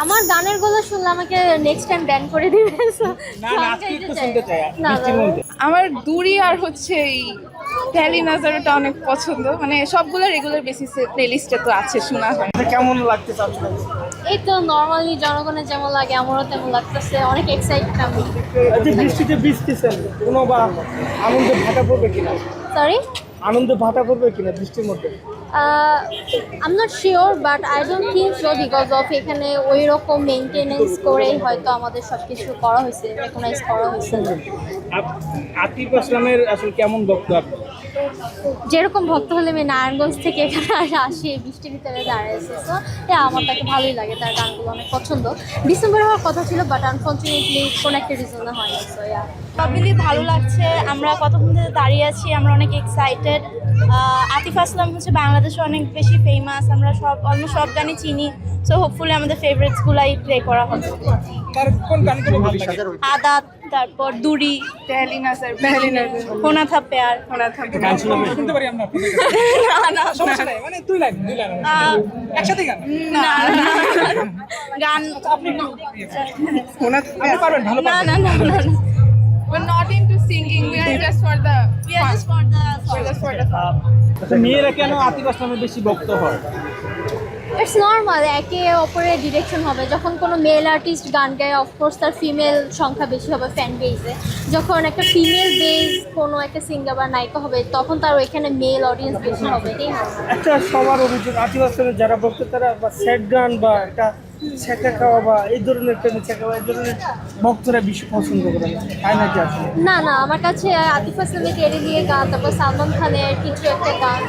আমার গানের গলা শুনলে আমাকে নেক্সট টাইম ব্যান করে দিবে। না না আজকে একটু শুনতে চাই বৃষ্টির মধ্যে। আমার দূরি আর হচ্ছে এই ট্যালি নাজারোটা অনেক পছন্দ, মানে সবগুলো রেগুলার বেসিসে প্লেলিস্টে তো আছে, শোনা হয়। কেমন লাগতেছে আপনার? এই তো নর্মালি জনগণের যেমন লাগে আমারও তেমন লাগতেছে, অনেক এক্সাইটেড আমি। যে বৃষ্টিতে ভিজতেছেন কোনো বা আনন্দে ভাটা পড়বে কিনা? সরি, আনন্দে ভাটা পড়বে কিনা বৃষ্টির মধ্যে? I am not sure but I don't think so, because of এখানে ওই রকম মেনটেনেন্স করেই হয়তো আমাদের সব কিছু করা হয়েছে, রেকগনাইজ করা হয়েছে। আতিফ আসলামের আসলে কেমন ভক্ত আপনি? যেরকম ভক্ত হলে আমি নারায়ণগঞ্জ থেকে এখানে আসি, বৃষ্টির ভিতরে দাঁড়িয়েছি, সো আমার তাকে ভালোই লাগে, তার গানগুলো অনেক পছন্দ। ডিসেম্বরে হওয়ার কথা ছিল বাট আনফর্চুনেটলি কোনো একটা রিজনে হয়নি, সো পাবলি ভালো লাগছে, আমরা কতক্ষণ ধরে দাঁড়িয়ে আছি, আমরা অনেক এক্সাইটেড। আতিফ আসলাম হচ্ছে বাংলাদেশে অনেক বেশি ফেমাস, আমরা অলমোস্ট সব গানই চিনি, সো হোপফুলি আমাদের ফেভারিটসগুলাই প্লে করা হবে। তার কোন গানগুলো ভালো লাগে? আদাত, তারপর দুরি, ট্যালি নাজার, হোনা থা প্যার। গান শুনতে পারি আমরা আপনাদের কাছে? না সমস্যা নাই, মানে দুই লাইন একসাথে গান না গান আপনি আপনি পারবেন ভালো না পারবেন। না না না না। We're not into singing, we are just for the We are just for the song. just for the fun. আচ্ছা, মেয়েরা কেন আতিফ আসলামের বেশি ভক্ত হয়? ইটস নর্মাল, একে অপরের ডিরেকশন হবে। যখন কোনো মেল আর্টিস্ট গান গায় অফকোর্স তার ফিমেল সংখ্যা বেশি হবে ফ্যান বেসে। যখন একটা ফিমেল বেস কোনো একটা সিঙ্গার বা নায়িকা হবে তখন তার ওইখানে মেল অডিয়েন্স বেশি হবে, এটাই নর্মাল। একটা সবার অভিযোগ আতিফ আসলামের যারা ভক্ত তারা বা স্যাড গান বা একটা ছেঁকা খাওয়া বা এই ধরনের প্রেমে ছেঁকা এই ধরনের ভক্তরা বেশি পছন্দ করে না, তাই নাকি আসলে? না না, আমার কাছে আতিফ আসলামের টেরি দিয়ে গান, তারপর সালমান খানের কিছু একটা গান,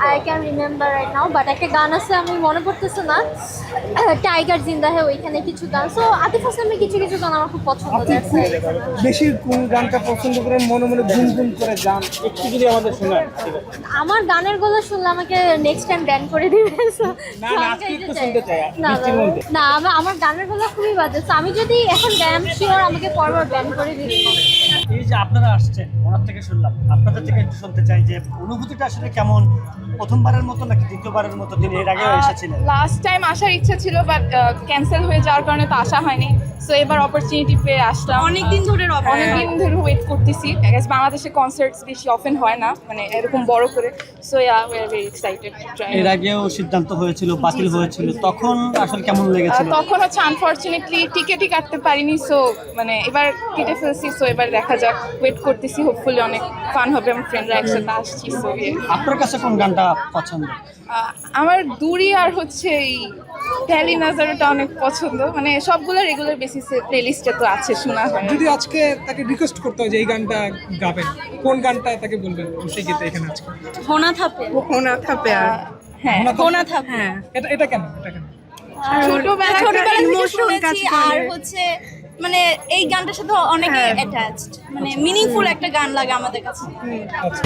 I can remember right now, but একটা গান আছে আমি মনে পড়তেছে না, টাইগার জিন্দা হে, ওইখানে কিছু গান। সো আতিফ আসলামের কিছু কিছু গান আমার খুব পছন্দ। বেশি কোন গানটা পছন্দ করেন, মনে মনে গুনগুন করে গান একটু যদি আমাদের শোনান? আমার গানের গলা শুনলে আমাকে নেক্সট টাইম ব্যান করে দিবে। না না আজকে একটু শুনতে চাই না বৃষ্টির মধ্যে। না, আমার গানের গলা খুবই বাজে, তো আমি যদি এখন গান শিওর আমাকে পরবার ব্যান করে দিবে। এই যে আপনারা আসছেন, ওনার থেকে শুনলাম, আপনাদের থেকে একটু শুনতে চাই যে অনুভূতিটা আসলে কেমন, প্রথমবারের মতো নাকি দ্বিতীয়বারের মতো? তিনি এর আগেও এসেছিলেন। লাস্ট টাইম আসার ইচ্ছা ছিল বাট ক্যান্সেল হয়ে যাওয়ার কারণে তো আসা হয়নি, সো এবার অপরচুনিটি পেয়ে আসলাম। অনেকদিন ধরে অনেকদিন ধরে ওয়েট করতেছি। বাংলাদেশে কনসার্টস বেশি অফেন হয় না, মানে এরকম বড় করে, so yeah we are very excited. এর আগেও সিদ্ধান্ত হয়েছিল, বাতিল হয়েছিল, তখন আসলে কেমন লেগেছিল? তখন হচ্ছে আনফর্চুনেটলি টিকেটই কাটতে পারিনি, সো মানে এবার কেটে ফেলছি, সো এবার দেখা যাক, ওয়েট করতেছি, হোপফুলি অনেক ফান হবে, আমার ফ্রেন্ডরা একসাথে আসছি। সো আপনার কাছে কোন গানটা পছন্দ? আমার দূরি আর হচ্ছে এই ট্যালি নাজারোটা অনেক পছন্দ, মানে সবগুলো রেগুলার বেসিসে প্লেলিস্টে তো আছে, শোনা হয়। যদি আজকে তাকে রিকোয়েস্ট করতে হয় যে এই গানটা গাবেন, কোন গানটা তাকে বলবেন সেই গীতে এখানে আজকে? হোনা থা প্যার। হোনা থা প্যার, হ্যাঁ হোনা থা প্যার। এটা কেন? এটা কেন? ছোটবেলা থেকে ইমোশন কাজ শুনেছি, করে। আর হচ্ছে মানে এই গানটার সাথে অনেকে অ্যাটাচড, মানে মিনিংফুল একটা গান লাগে আমাদের কাছে। আচ্ছা।